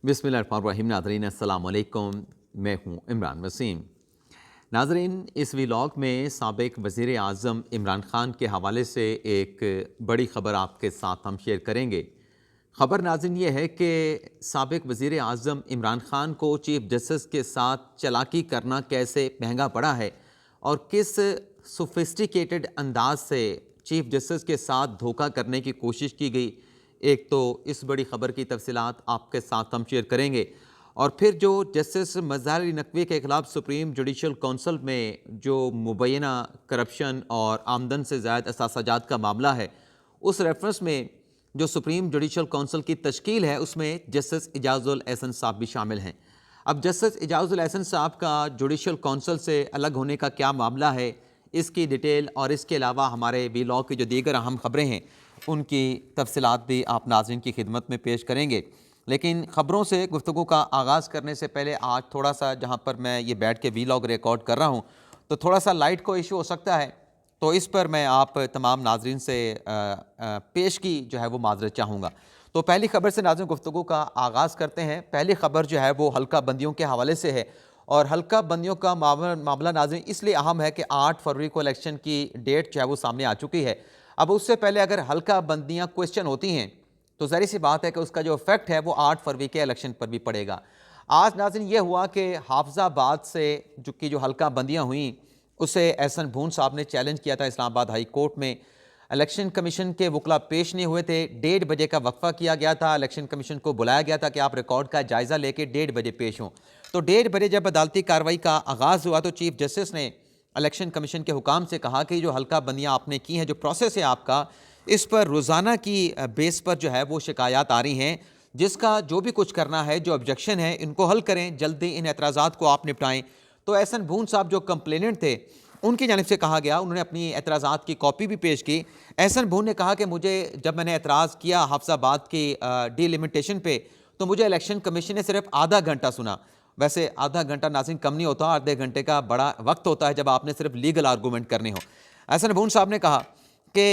बिस्मिल्लाहिर्रहमानिर्रहीम। नाज़रीन अस्सलाम वालेकुम, मैं हूँ इमरान वसीम। नाज़रीन, इस व्लॉग में साबिक़ वज़ीर आज़म इमरान ख़ान के हवाले से एक बड़ी ख़बर आपके साथ हम शेयर करेंगे। ख़बर नाज़रीन ये है कि साबिक़ वज़ीर आज़म इमरान ख़ान को चीफ़ जस्टिस के साथ चालाकी करना कैसे महंगा पड़ा है और किस सोफिस्टिकेटेड अंदाज से चीफ़ जस्टिस के साथ धोखा करने की कोशिश की गई। एक तो इस बड़ी ख़बर की तफसीलात आपके साथ हम शेयर करेंगे और फिर जो जस्टिस मज़हर अली नकवी के ख़िलाफ़ सुप्रीम जुडिशल कौंसिल में जो मुबैना करप्शन और आमदन से ज़ायद असासाजात का मामला है, उस रेफरेंस में जो सुप्रीम जुडिशल कौंसिल की तश्कील है उसमें जस्टिस इजाज़ुल एहसन साहब भी शामिल हैं। अब जस्टिस इजाज़ुल एहसन साहब का जुडिशल कौंसिल से अलग होने का क्या मामला है, इसकी डिटेल और इसके अलावा हमारे व्लॉग की जो दीगर अहम ख़बरें हैं उनकी तफसीलात भी आप नाज़रीन की खिदमत में पेश करेंगे। लेकिन ख़बरों से गुफ्तगू का आगाज़ करने से पहले आज थोड़ा सा, जहाँ पर मैं ये बैठ के व्लॉग रिकॉर्ड कर रहा हूँ, तो थोड़ा सा लाइट को इशू हो सकता है, तो इस पर मैं आप तमाम नाज़रीन से पेश की जो है वो माज़रत चाहूँगा। तो पहली ख़बर से नाज़रीन गुफ्तगू का आगाज़ करते हैं। पहली ख़बर जो है वो हल्का बंदियों के हवाले से है और हल्का बंदियों का मामला नाज़रीन इसलिए अहम है कि 8 फरवरी को इलेक्शन की डेट जो है वो सामने आ चुकी है। अब उससे पहले अगर हल्का बंदियाँ क्वेश्चन होती हैं तो ज़ाहिर सी बात है कि उसका जो इफेक्ट है वो 8 फरवरी के इलेक्शन पर भी पड़ेगा। आज नाज़रीन ये हुआ कि हाफिज़ाबाद से जो हल्का बंदियाँ हुई उसे एहसन भून साहब ने चैलेंज किया था इस्लामाबाद हाई कोर्ट में। इलेक्शन कमीशन के वकला पेश नहीं हुए थे, 1:30 बजे का वक्फा किया गया था। इलेक्शन कमीशन को बुलाया गया था कि आप रिकॉर्ड का जायज़ा लेके 1:30 बजे पेश हों। तो 1:30 बजे जब अदालती कार्रवाई का आगाज़ हुआ तो चीफ जस्टिस ने इलेक्शन कमीशन के हुकाम से कहा कि जो हल्का बंदियाँ आपने की हैं, जो प्रोसेस है आपका, इस पर रोज़ाना की बेस पर जो है वो शिकायत आ रही हैं, जिसका जो भी कुछ करना है, जो ऑब्जेक्शन है, इनको हल करें, जल्दी इन एतराज़ात को आप निपटाएं। तो एहसन भून साहब जो कंप्लेनेंट थे उनकी जानिब से कहा गया, उन्होंने अपनी एतराज़ात की कॉपी भी पेश की। एहसन भून ने कहा कि मुझे जब मैंने एतराज़ किया हाफिज़ाबाद की डीलिमिटेशन पे, तो मुझे इलेक्शन कमीशन ने सिर्फ आधा घंटा सुना। वैसे आधा घंटा नाज़रीन कम नहीं होता, आधे घंटे का बड़ा वक्त होता है जब आपने सिर्फ लीगल आर्गूमेंट करने हो। एहसन भून साहब ने कहा कि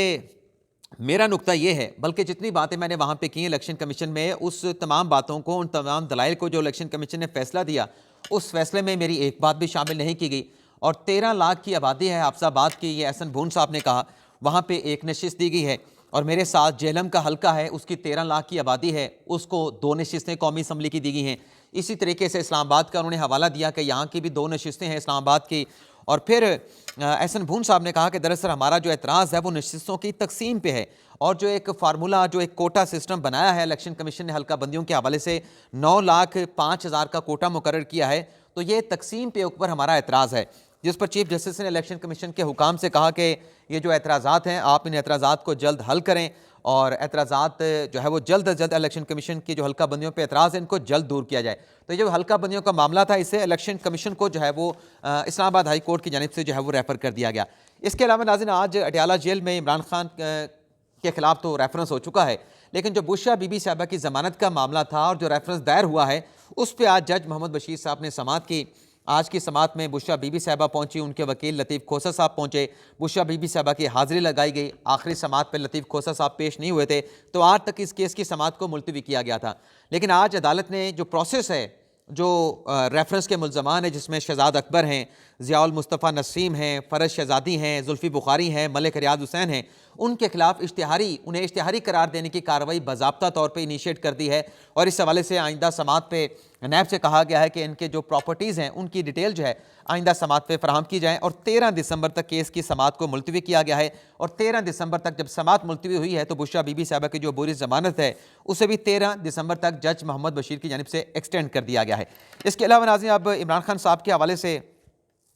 मेरा नुक्ता ये है, बल्कि जितनी बातें मैंने वहाँ पे की इलेक्शन कमीशन में, उस तमाम बातों को, उन तमाम दलाइल को जो इलेक्शन कमीशन ने फैसला दिया, उस फैसले में मेरी एक बात भी शामिल नहीं की गई। और 13 लाख की आबादी है हाफिज़ाबाद की, ये एहसन भून साहब ने कहा। वहाँ पे एक नशिस्त दी गई है और मेरे साथ जेहलम का हल्का है, उसकी 13 लाख की आबादी है, उसको 2 नशिस्तें कौमी असम्बली की दी गई हैं। इसी तरीके से इस्लामाबाद का उन्होंने हवाला दिया कि यहाँ की भी 2 नशिस्तें हैं इस्लामाबाद की। और फिर एहसन भून साहब ने कहा कि दरअसल हमारा जो एतराज़ है वो नशिस्तों की तकसीम पे है और जो एक फार्मूला, जो एक कोटा सिस्टम बनाया है इलेक्शन कमीशन ने हल्का बंदियों के हवाले से 9,05,000 का कोटा मुकर्रर किया है, तो ये तकसीम पे ऊपर हमारा एतराज़ है। जिस पर चीफ जस्टिस ने इलेक्शन कमीशन के हुकाम से कहा कि ये जो एतराज़ात हैं आप इन एतराज़ात को जल्द हल करें और एतराज़ात जो है वो जल्द अज जल्द इलेक्शन कमीशन की जो हल्का बंदियों पे एतराज़ है इनको जल्द दूर किया जाए। तो ये जो हल्का बंदियों का मामला था, इसे इलेक्शन कमीशन को जो है वो इस्लामाबाद हाई कोर्ट की जानिब से जो है वो रेफ़र कर दिया गया। इसके अलावा नाज़रीन आज अडयाला जेल में इमरान खान के खिलाफ तो रेफरेंस हो चुका है, लेकिन जो बुशरा बीबी साहबा की ज़मानत का मामला था और जो रेफरेंस दायर हुआ है उस पर आज जज मोहम्मद बशीर साहब ने समाअत की। आज की समाअत में बुशरा बीबी साहबा पहुंची, उनके वकील लतीफ़ खोसा साहब पहुंचे, बुशरा बीबी साहबा की हाज़िरी लगाई गई। आखिरी समाअत पर लतीफ़ खोसा साहब पेश नहीं हुए थे, तो आज तक इस केस की समाअत को मुलतवी किया गया था। लेकिन आज अदालत ने जो प्रोसेस है, जो रेफरेंस के मुल्ज़मान हैं, जिसमें शहजाद अकबर हैं, ज़ियाउल मुस्तफ़ा नसीम हैं, फ़रज़ शहज़ादी हैं, जुल्फ़ी बुखारी हैं, मलिक रियाद हुसैन हैं, उनके खिलाफ उन्हें इश्तिहारी करार देने की कार्रवाई बाज़ाब्ता तौर पर इनिशिएट कर दी है। और इस हवाले से आइंदा समाअत पे नैब से कहा गया है कि इनके जो प्रॉपर्टीज़ हैं उनकी डिटेल जो है आइंदा समाअत पे फराहम की जाए। और 13 दिसंबर तक केस की समाअत को मुलतवी किया गया है। और 13 दिसंबर तक जब समाअत मुलतवी हुई है तो बुशरा बीबी साहबा की जो बुरी ज़मानत है उसे भी 13 दिसंबर तक जज मोहम्मद बशीर की जानिब से एक्सटेंड कर दिया गया है। इसके अलावा नाज़रीन अब इमरान खान साहब के हवाले से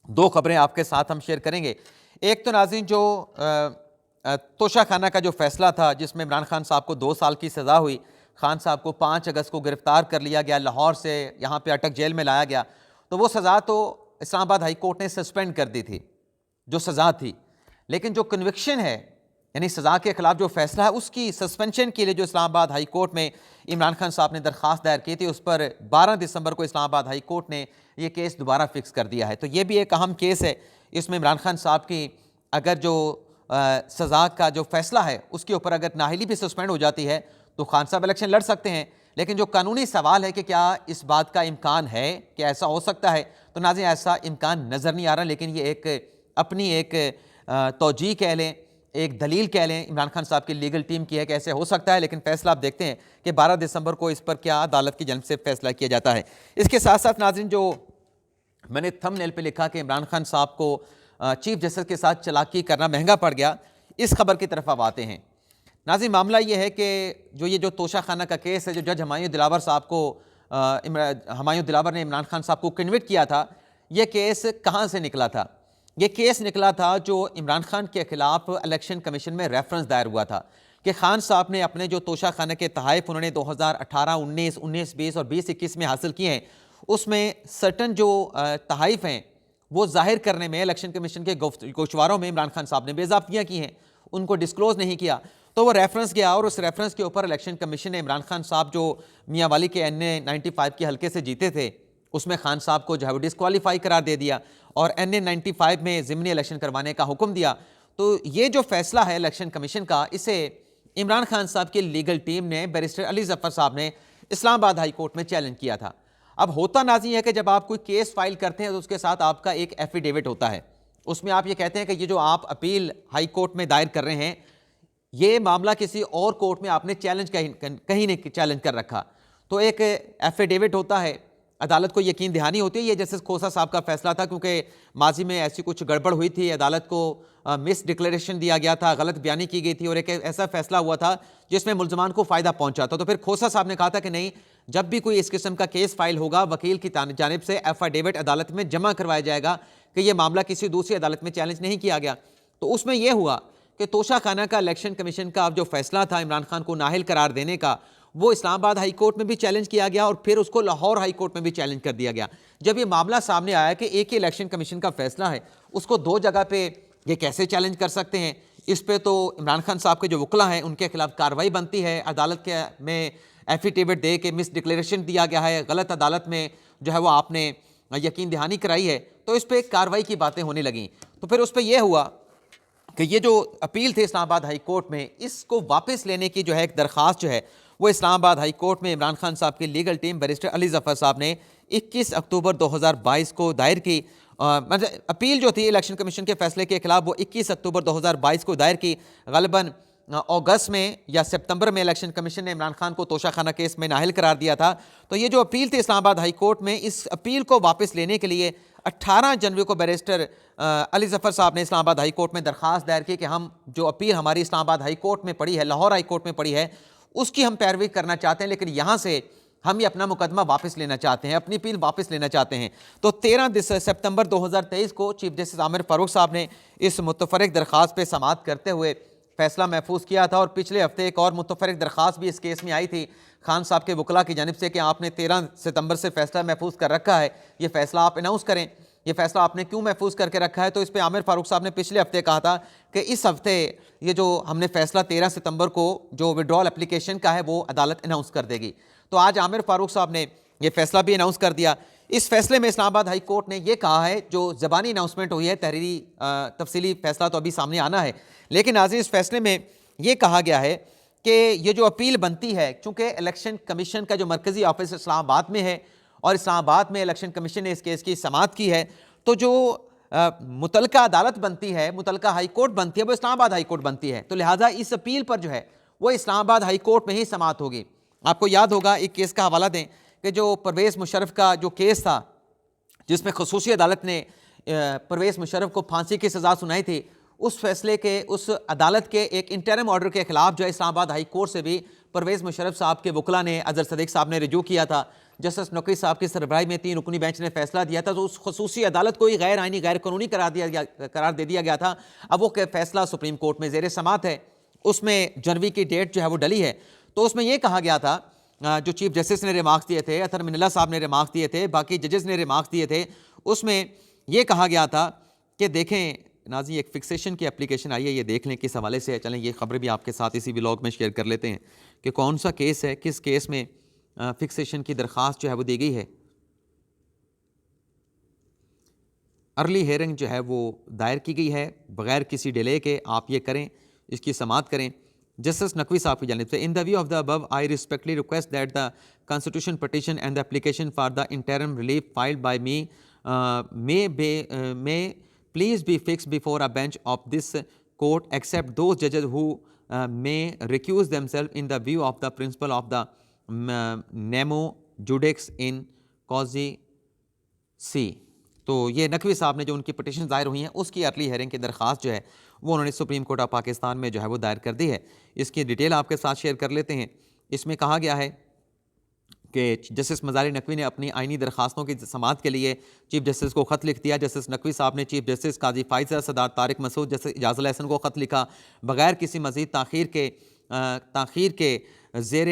2 खबरें आपके साथ हम शेयर करेंगे। एक तो नाज़रीन जो तोशा खाना का जो फैसला था, जिसमें इमरान खान साहब को 2 साल की सज़ा हुई, खान साहब को 5 अगस्त को गिरफ्तार कर लिया गया, लाहौर से यहाँ पे अटक जेल में लाया गया, तो वो सज़ा तो इस्लामाबाद हाई कोर्ट ने सस्पेंड कर दी थी, जो सज़ा थी। लेकिन जो कन्विक्शन है, यानी सज़ा के खिलाफ जो फैसला है, उसकी सस्पेंशन के लिए जो इस्लामाबाद हाई कोर्ट में इमरान खान साहब ने दरख्वास्त दायर की थी, उस पर 12 दिसंबर को इस्लामाबाद हाई कोर्ट ने ये केस दोबारा फिक्स कर दिया है। तो ये भी एक अहम केस है। इसमें इमरान खान साहब की अगर जो सज़ा का जो फैसला है उसके ऊपर अगर नाअहली भी सस्पेंड हो जाती है तो खान साहब इलेक्शन लड़ सकते हैं। लेकिन जो कानूनी सवाल है कि क्या इस बात का इम्कान है कि ऐसा हो सकता है, तो नाज़रीन ऐसा इम्कान नज़र नहीं आ रहा। लेकिन ये एक अपनी एक तौजीह कह लें, एक दलील कह लें इमरान खान साहब की लीगल टीम की है कि ऐसे हो सकता है। लेकिन फैसला आप देखते हैं कि 12 दिसंबर को इस पर क्या अदालत की जानिब से फैसला किया जाता है। इसके साथ साथ नाज़रीन, जो मैंने थंबनेल पे लिखा कि इमरान खान साहब को चीफ जस्टिस के साथ चालाकी करना महंगा पड़ गया, इस खबर की तरफ अब आते हैं। नाज़रीन, मामला ये है कि ये जो तोशा खाना का केस है, जो जज हुमायूं दिलावर साहब को हुमायूं दिलावर ने इमरान खान साहब को कन्विक्ट किया था, ये केस कहाँ से निकला था? ये केस निकला था जो इमरान खान के खिलाफ इलेक्शन कमीशन में रेफरेंस दायर हुआ था कि खान साहब ने अपने जो तोशा खाना के तहाइफ उन्होंने 2018, 19, 19-20 और 20-21 में हासिल किए हैं, उसमें सर्टन जो तहाइफ हैं वो जाहिर करने में इलेक्शन कमीशन के गोशवारों में इमरान खान साहब ने बेज़ाब्तियाँ की हैं, उनको डिस्क्लोज़ नहीं किया। तो वो रेफरेंस गया और उस रेफरेंस के ऊपर इलेक्शन कमीशन ने इमरान खान साहब जो मियाँ वाली के NA 95 के हल्के से जीते थे, उसमें खान साहब को जो है वो डिस्क्वालीफाई करार दे दिया और NA 95 में ज़िमनी इलेक्शन करवाने का हुक्म दिया। तो ये जो फैसला है इलेक्शन कमीशन का, इसे इमरान खान साहब की लीगल टीम ने बैरिस्टर अली जफ़र साहब ने इस्लामाबाद हाई कोर्ट में चैलेंज किया था। अब होता नाज़रीन है कि जब आप कोई केस फाइल करते हैं तो उसके साथ आपका एक एफिडेविट होता है, उसमें आप ये कहते हैं कि ये जो आप अपील हाई कोर्ट में दायर कर रहे हैं, ये मामला किसी और कोर्ट में आपने चैलेंज कहीं ने चैलेंज कर रखा। तो एक एफिडेविट होता है, अदालत को यकीन दहानी होती है। ये जस्टिस खोसा साहब का फैसला था, क्योंकि माजी में ऐसी कुछ गड़बड़ हुई थी, अदालत को मिस डिक्लेरेशन दिया गया था, गलत बयानी की गई थी और एक ऐसा फैसला हुआ था जिसमें मुल्जमान को फ़ायदा पहुंचा था। तो फिर खोसा साहब ने कहा था कि नहीं, जब भी कोई इस किस्म का केस फाइल होगा, वकील की जानिब से एफिडेविट अदालत में जमा करवाया जाएगा कि यह मामला किसी दूसरी अदालत में चैलेंज नहीं किया गया। तो उसमें यह हुआ कि तोशा खाना का इलेक्शन कमीशन का जो फैसला था इमरान खान को नाहिल करार देने का, वो इस्लामाबाद हाई कोर्ट में भी चैलेंज किया गया और फिर उसको लाहौर हाई कोर्ट में भी चैलेंज कर दिया गया। जब ये मामला सामने आया कि एक ही इलेक्शन कमीशन का फैसला है, उसको दो जगह पे ये कैसे चैलेंज कर सकते हैं, इस पे तो इमरान खान साहब के जो वकला हैं उनके खिलाफ कार्रवाई बनती है। अदालत के में एफिडेविट दे के मिस डिक्लेरेशन दिया गया है, गलत अदालत में जो है वो आपने यकीन दहानी कराई है, तो इस पर कार्रवाई की बातें होने लगी। तो फिर उस पर यह हुआ कि ये जो अपील थे इस्लामाबाद हाई कोर्ट में, इसको वापस लेने की जो है एक दरख्वास्त जो है वो इस्लामाबाद हाई कोर्ट में इमरान खान साहब की legal team barrister Ali Zafar साहब ने 21 अक्टूबर 2022 को दायर की। मतलब अपील जो थी इलेक्शन कमीशन के फैसले के खिलाफ, वो 21 अक्टूबर 2022 को दायर की। ग़ालिबन अगस्त में या सितंबर में इलेक्शन कमीशन ने इमरान खान को तोशा खाना केस में नाहिल करार दिया था। तो ये जो अपील थी इस्लामाबाद हाई कोर्ट में, इस अपील को वापस लेने के लिए 18 जनवरी को बैरिस्टर अली जफ़र साहब ने इस्लामाबाद हाई कोर्ट में दरख्वास्त दायर की कि हम जो अपील हमारी इस्लामाबाद हाई कोर्ट में पड़ी है, लाहौर हाई कोर्ट में पड़ी है, उसकी हम पैरवी करना चाहते हैं, लेकिन यहाँ से हम ये अपना मुकदमा वापस लेना चाहते हैं, अपनी अपील वापस लेना चाहते हैं। तो 13 सितंबर 2023 को चीफ जस्टिस आमिर फारूक साहब ने इस मुतफरक दरख्वास्त पर समाअत करते हुए फैसला महफूज किया था। और पिछले हफ्ते एक और मुतफरक दरख्वास्त भी इस केस में आई थी खान साहब के वकला की जानिब से कि आपने 13 सितंबर से फैसला महफूज कर रखा है, ये फैसला आप अनाउंस करें। ये फैसला आपने क्यों महफूज करके रखा है? तो इस पर आमिर फारूक साहब ने पिछले हफ्ते कहा था कि इस हफ्ते ये जो हमने फैसला 13 सितंबर को जो विड्रॉल एप्लीकेशन का है वो अदालत अनाउंस कर देगी। तो आज आमिर फारूक साहब ने ये फैसला भी अनाउंस कर दिया। इस फैसले में इस्लामाबाद हाई कोर्ट ने यह कहा है, जो ज़बानी अनाउंसमेंट हुई है, तहरीरी तफसीली फैसला तो अभी सामने आना है, लेकिन नाज़रीन इस फैसले में यह कहा गया है कि ये जो अपील बनती है, चूँकि इलेक्शन कमीशन का जो मरकज़ी ऑफिस इस्लामाबाद में है और इस्लामाबाद में इलेक्शन कमीशन ने इस केस की समाअत की है, तो जो मुतलका अदालत बनती है, मुतलका हाई कोर्ट बनती है, वो इस्लामाबाद हाई कोर्ट बनती है। तो लिहाजा इस अपील पर जो है वो इस्लामाबाद हाई कोर्ट में ही समाअत होगी। आपको याद होगा, एक केस का हवाला दें कि जो परवेज़ मुशर्रफ का जो केस था, जिसमें खसूसी अदालत ने परवेज़ मुशर्रफ को फांसी की सज़ा सुनाई थी, उस फैसले के, उस अदालत के एक इंटरिम ऑर्डर के खिलाफ जो है इस्लामाबाद हाई कोर्ट से भी परवेज़ मुशर्रफ साहब के वकला ने, अजहर सदीक साहब ने रिजू किया था। जस्टिस नकवी साहब की सरबराही में 3 रुकनी बेंच ने फैसला दिया था, तो उस खसूसी अदालत को ही गैर आइनी, गैर कानूनी करार दे दिया गया था। अब वो फैसला सुप्रीम कोर्ट में ज़ेर समाअत है, उसमें जनवरी की डेट जो है वो डली है। तो उसमें यह कहा गया था, जो चीफ जस्टिस ने रिमार्क्स दिए थे, अतर मिनल्ला साहब ने रिमार्क्स दिए थे, बाकी जजेस ने रिमार्क्स दिए थे, उसमें यह कहा गया था कि देखें नाज़रीन, एक फिक्सेशन की एप्लीकेशन आई है, ये देख लें किस हवाले से है। चलें ये खबर भी आपके साथ इसी व्लॉग में शेयर कर लेते हैं कि कौन सा केस है, किस केस में फिक्सेशन की दरख्वास्त जो है वो दी गई है। अर्ली हेयरिंग जो है वो दायर की गई है, बग़ैर किसी डिले के आप ये करें, इसकी समाअत करें। जस्टिस नकवी साहब की जानिब से, in the view of the above I respectively request that the constitution petition and the application for the interim relief filed by me may please be fixed before a bench of this court except those judges who may recuse themselves in the view of the principle of the nemo judex in causa सी। तो ये नकवी साहब ने जो उनकी petition दायर हुई हैं उसकी अर्ली हेयरिंग की दरख्वास्त जो है वो उन्होंने सुप्रीम कोर्ट ऑफ पाकिस्तान में जो है वो दायर कर दी है। इसकी डिटेल आपके साथ शेयर कर लेते हैं। इसमें कहा गया है कि जस्टिस मज़ारी नकवी ने अपनी आइनी दरखास्तों की समाअत के लिए चीफ जस्टिस को ख़त लिख दिया। जस्टिस नकवी साहब ने चीफ जस्टिस काजी फाइज़ सरदार तारिक मसूद, जस्टिस इजाज़ुल एहसन को ख़त लिखा बग़ैर किसी मज़ीद ताख़ीर के ज़ेर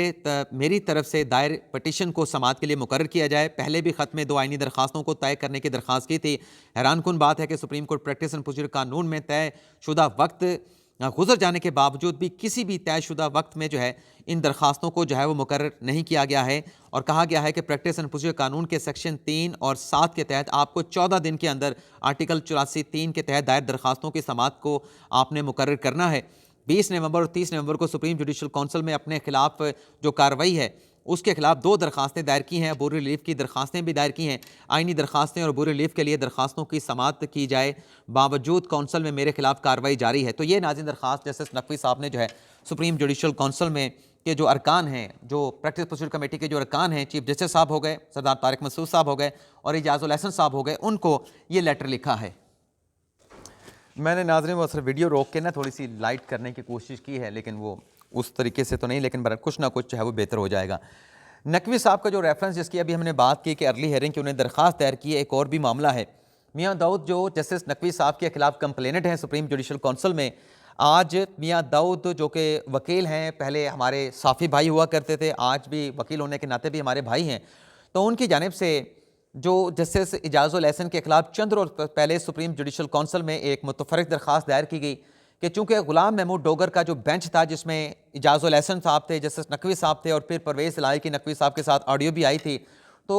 मेरी तरफ से दायर पटिशन को समाअत के लिए मुकर्रर किया जाए। पहले भी ख़त में 2 आइनी दरखास्तों को तय करने की दरख्वास्त की थी। हैरान कुन बात है कि supreme court practice and procedure कानून में तयशुदा वक्त गुजर जाने के बावजूद भी किसी भी तयशुदा वक्त में जो है इन दरखास्तों को जो है वो मुकर्रर नहीं किया गया है और कहा गया है कि प्रैक्टिस एंड प्रोसीजर कानून के सेक्शन 3 और 7 के तहत आपको 14 दिन के अंदर आर्टिकल 84(3) के तहत दायर दरखास्तों की समाअत को आपने मुकर्रर करना है। 20 नवंबर और 30 नवंबर को सुप्रीम जुडिशल काउंसिल में अपने खिलाफ जो कार्रवाई है उसके खिलाफ 2 दरखास्तें दायर की हैं, अबूरी रिलीफ की दरखास्तें भी दायर की हैं। आइनी दरखास्तें और अबूरी रिलीफ के लिए दरखास्तों की समाअत की जाए, बावजूद काउंसिल में मेरे खिलाफ कार्रवाई जारी है। तो ये नाज़रीन दरखास्त जस्टिस नकवी साहब ने जो है सुप्रीम जुडिशल काउंसिल में के जो अरकान हैं, जो प्रैक्टिस प्रोसीजर कमेटी के जो अरकान हैं, चीफ जस्टिस साहब हो गए, सरदार तारिक मसूद साहब हो गए और इजाज़ुल एहसन साहब हो गए, उनको ये लेटर लिखा है। मैंने नाज़रीन वो सर वीडियो रोक के ना थोड़ी सी लाइट करने की कोशिश की है, लेकिन वो उस तरीके से तो नहीं, लेकिन कुछ ना कुछ जो है वो बेहतर हो जाएगा। नकवी साहब का जो रेफरेंस जिसकी अभी हमने बात की कि अर्ली हेयरिंग की उन्हें दरख्वास्त दायर की है, एक और भी मामला है। मियाँ दाऊद जो जस्टिस नकवी साहब के खिलाफ कंप्लेनेंट हैं सुप्रीम जुडिशल काउंसिल में, आज मियाँ दाऊद जो कि वकील हैं, पहले हमारे साफ़ी भाई हुआ करते थे, आज भी वकील होने के नाते भी हमारे भाई हैं, तो उनकी जानिब से जो जस्टिस इजाज़ुल एहसन के खिलाफ चंद रोज़ पहले सुप्रीम जुडिशल काउंसिल में एक मुतफ़र्रिक़ दरख्वास्त दायर की गई कि चूँकि ग़ुलाम महमूद डोगर का जो बेंच था जिसमें इजाज़ुल एहसन साहब थे, जस्टिस नकवी साहब थे और फिर परवेज़ इलाही नकवी साहब के साथ ऑडियो भी आई थी, तो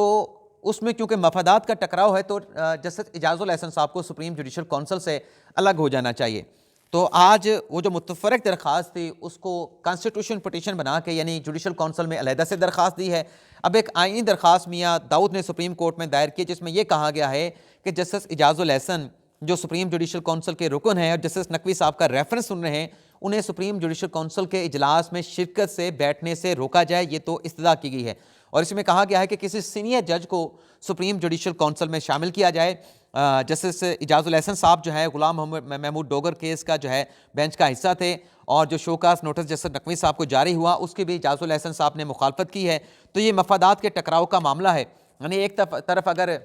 उसमें क्योंकि मफादात का टकराव है तो जस्टिस इजाज़ुल एहसन साहब को सुप्रीम जुडिशल काउंसिल से अलग हो जाना चाहिए। तो आज वो जो मुतफ़र्रिक़ दरख्वास्त थी उसको कॉन्स्टिट्यूशन पटिशन बना के यानी जुडिशल काउंसिल में अलहदा से दरख्वास्त दी है। अब एक आइनी दरख्वास्त मियाँ दाऊद ने सुप्रीम कोर्ट में दायर की जिसमें यह कहा गया है कि जस्टिस इजाज़ुल एहसन जो सुप्रीम जुडिशल काउंसिल के रुकन हैं और जस्टिस नकवी साहब का रेफरेंस सुन रहे हैं, उन्हें सुप्रीम जुडिशल काउंसिल के इजलास में शिरकत से बैठने से रोका जाए, ये तो इस्तदा की गई है। और इसमें कहा गया है कि किसी सीनियर जज को सुप्रीम जुडिशल काउंसिल में शामिल किया जाए। जस्टिस इजाज़ुल एहसन साहब जो है ग़ुलाम महमूद डोगर केस का जो है बेंच का हिस्सा थे और जो शोकास नोटिस जस्टिस नकवी साहब को जारी हुआ उसकी भी इजाज़ुल एहसन साहब ने मुखालफत की है। तो ये मफादात के टकराव का मामला है। यानी एक तरफ अगर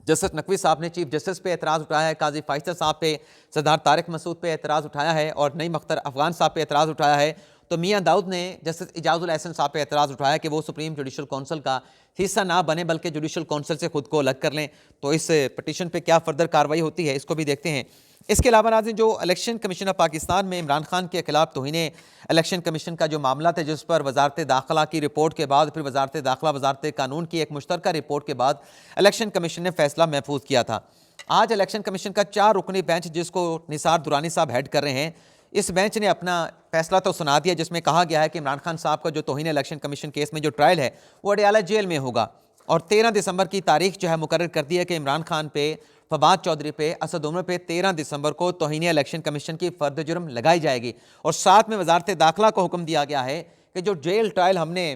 जस्टिस नकवी साहब ने चीफ जस्टिस पे एतराज़ उठाया है, काजी फाइज़ साहब पे, सरदार तारिक मसूद पे एतराज़ उठाया है और नईम अख्तर अफ़गान साहब पे एतराज़ उठाया है, तो मियाँ दाऊद ने जस्टिस इजाज़ुल एहसन साहब पे एतराज़ उठाया कि वो सुप्रीम जुडिशल काउंसिल का हिस्सा ना बने बल्कि जुडिशल काउंसिल से खुद को अलग कर लें। तो इस पटिशन पे क्या फर्दर कार्रवाई होती है इसको भी देखते हैं। इसके अलावा नाज़रीन जो इलेक्शन कमीशन ऑफ पाकिस्तान में इमरान खान के खिलाफ तौहीने इलेक्शन कमीशन का जो मामला था जिस पर वजारत दाखिला की रिपोर्ट के बाद फिर वजारत दाखिला वजारत कानून की एक मुश्तरका रिपोर्ट के बाद इलेक्शन कमीशन ने फैसला महफूज किया था। आज इलेक्शन कमीशन का 4 रुकनी बेंच जिसको निसार दुरानी साहब हेड कर रहे हैं, इस बेंच ने अपना फैसला तो सुना दिया जिसमें कहा गया है कि इमरान खान साहब का जो तौहीन इलेक्शन कमीशन केस में जो ट्रायल है वो अडयाला जेल में होगा और 13 दिसंबर की तारीख जो है मुकर्रर कर दी है कि इमरान खान पे, फवाद चौधरी पे, असद उमर पे 13 दिसंबर को तौहीन इलेक्शन कमीशन की फर्द जुर्म लगाई जाएगी। और साथ में वजारत दाखिला को हुक्म दिया गया है कि जो जेल ट्रायल हमने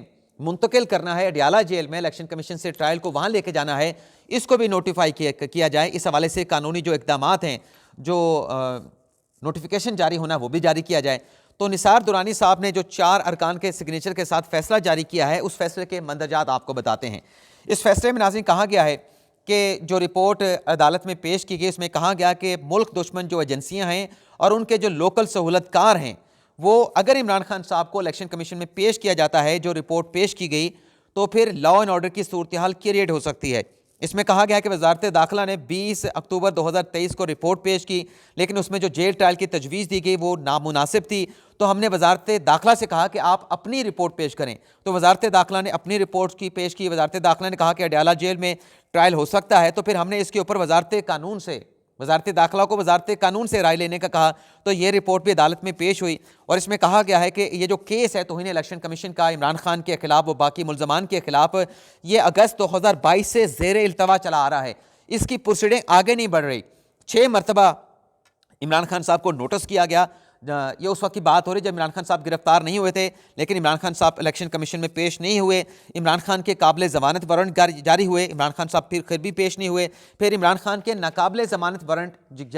मुंतकिल करना है अडयाला जेल में, इलेक्शन कमीशन से ट्रायल को वहाँ लेके जाना है, इसको भी नोटिफाई किया जाए। इस हवाले से कानूनी जो इकदाम हैं, जो नोटिफिकेशन जारी होना वो भी जारी किया जाए। तो निसार दुरानी साहब ने जो 4 अरकान के सिग्नेचर के साथ फैसला जारी किया है उस फैसले के मंदरजात आपको बताते हैं। इस फैसले में नाज़रीन कहा गया है कि जो रिपोर्ट अदालत में पेश की गई उसमें कहा गया कि मुल्क दुश्मन जो एजेंसियां हैं और उनके जो लोकल सहूलतकार हैं वो अगर इमरान खान साहब को इलेक्शन कमीशन में पेश किया जाता है, जो रिपोर्ट पेश की गई, तो फिर लॉ एंड ऑर्डर की सूरत हाल क्रिएट हो सकती है। इसमें कहा गया है कि वजारत दाखिला ने 20 अक्टूबर 2023 को रिपोर्ट पेश की, लेकिन उसमें जो जेल ट्रायल की तजवीज़ दी गई वो नामुनासिब थी। तो हमने वजारत दाखिला से कहा कि आप अपनी रिपोर्ट पेश करें। तो वजारत दाखिला ने अपनी रिपोर्ट की वजारत दाखिला ने कहा कि अडयाला जेल में ट्रायल हो सकता है। तो फिर हमने इसके ऊपर वजारत कानून से वजारत दाखिला को वजारत कानून से राय लेने का कहा। तो ये रिपोर्ट भी अदालत में पेश हुई और इसमें कहा गया है कि ये जो केस है तौहीन इलेक्शन कमीशन का इमरान खान के खिलाफ व बाकी मुलजमान के खिलाफ, ये अगस्त 2022 से ज़ेर इल्तवा चला आ रहा है। इसकी प्रोसीडिंग आगे नहीं बढ़ रही। 6 मरतबा इमरान खान साहब को नोटिस किया गया। ये उस वक्त की बात हो रही जब इमरान खान साहब गिरफ्तार नहीं हुए थे, लेकिन इमरान खान साहब इलेक्शन कमीशन में पेश नहीं हुए। इमरान खान के काबिल ज़मानत वारंट जारी हुए, इमरान खान साहब फिर भी पेश नहीं हुए। फिर इमरान खान के नाकाबिल ज़मानत वारंट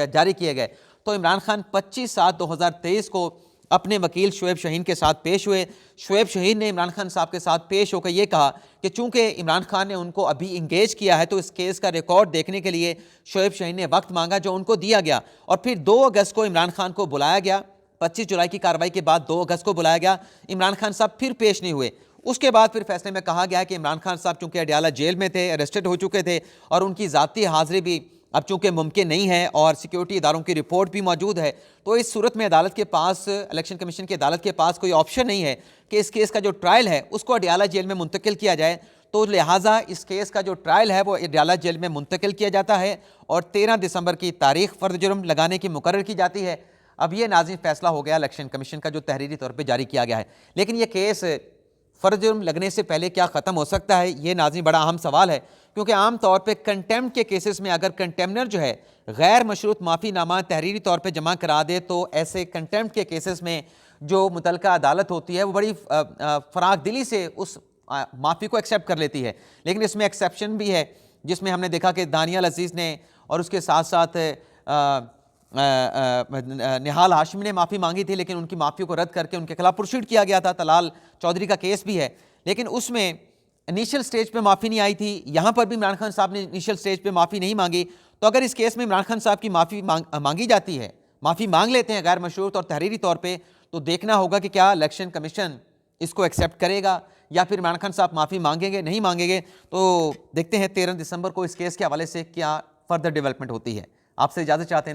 जारी किए गए। तो इमरान खान 25/7/2023 को अपने वकील शुएब शाहीन के साथ पेश हुए। शुएब शाहीन ने इमरान खान साहब के साथ पेश होकर ये कहा कि चूंकि इमरान खान ने उनको अभी इंगेज किया है तो इस केस का रिकॉर्ड देखने के लिए शुएब शाहीन ने वक्त मांगा, जो उनको दिया गया। और फिर 2 अगस्त को इमरान खान को बुलाया गया। 25 जुलाई की कार्रवाई के बाद 2 अगस्त को बुलाया गया। इमरान खान साहब फिर पेश नहीं हुए। उसके बाद फिर फैसले में कहा गया कि इमरान खान साहब चूंकि अडयाला जेल में थे, अरेस्टेड हो चुके थे और उनकी ज़ाती हाज़िरी भी अब चूंकि मुमकिन नहीं है और सिक्योरिटी इदारों की रिपोर्ट भी मौजूद है, तो इस सूरत में अदालत के पास, इलेक्शन कमीशन की अदालत के पास कोई ऑप्शन नहीं है कि इस केस का जो ट्रायल है उसको अडयाला जेल में मुंतकिल किया जाए। तो लिहाजा इस केस का जो ट्रायल है वो अडयाला जेल में मुंतकिल किया जाता है और 13 दिसंबर की तारीख फ़र्द जुर्म लगाने की मुकर्रर की जाती है। अब ये नाज़रीन फैसला हो गया इलेक्शन कमीशन का, जो तहरीरी तौर पर जारी किया गया है। लेकिन ये केस फ़र्द जुर्म लगने से पहले क्या ख़त्म हो सकता है, ये नाज़रीन बड़ा अहम सवाल है। क्योंकि आम तौर पे कंटेम्प्ट के केसेस में अगर कंटेम्नर जो है गैर मशरूत माफ़ीनामा तहरीरी तौर पे जमा करा दे, तो ऐसे कंटेम्प्ट के केसेस में जो मुतलका अदालत होती है वो बड़ी फराग दिली से उस माफ़ी को एक्सेप्ट कर लेती है। लेकिन इसमें एक्सेप्शन भी है, जिसमें हमने देखा कि दानियाल अजीज़ ने और उसके साथ साथ निहाल हाशमी ने माफ़ी मांगी थी, लेकिन उनकी माफ़ी को रद्द करके उनके खिलाफ प्रोसीड किया गया था। तलाल चौधरी का केस भी है, लेकिन उसमें इनिशियल स्टेज पे माफ़ी नहीं आई थी। यहाँ पर भी इमरान खान साहब ने इनिशियल स्टेज पे माफ़ी नहीं मांगी। तो अगर इस केस में इमरान खान साहब की माफ़ी मांगी जाती है, माफ़ी मांग लेते हैं गैर मशरूत और तहरीरी तौर पे, तो देखना होगा कि क्या इलेक्शन कमीशन इसको एक्सेप्ट करेगा या फिर इमरान खान साहब माफ़ी मांगेंगे, नहीं मांगेंगे। तो देखते हैं 13 दिसंबर को इस केस के हवाले से क्या फर्दर डेवलपमेंट होती है। आपसे इजाज़त चाहते हैं।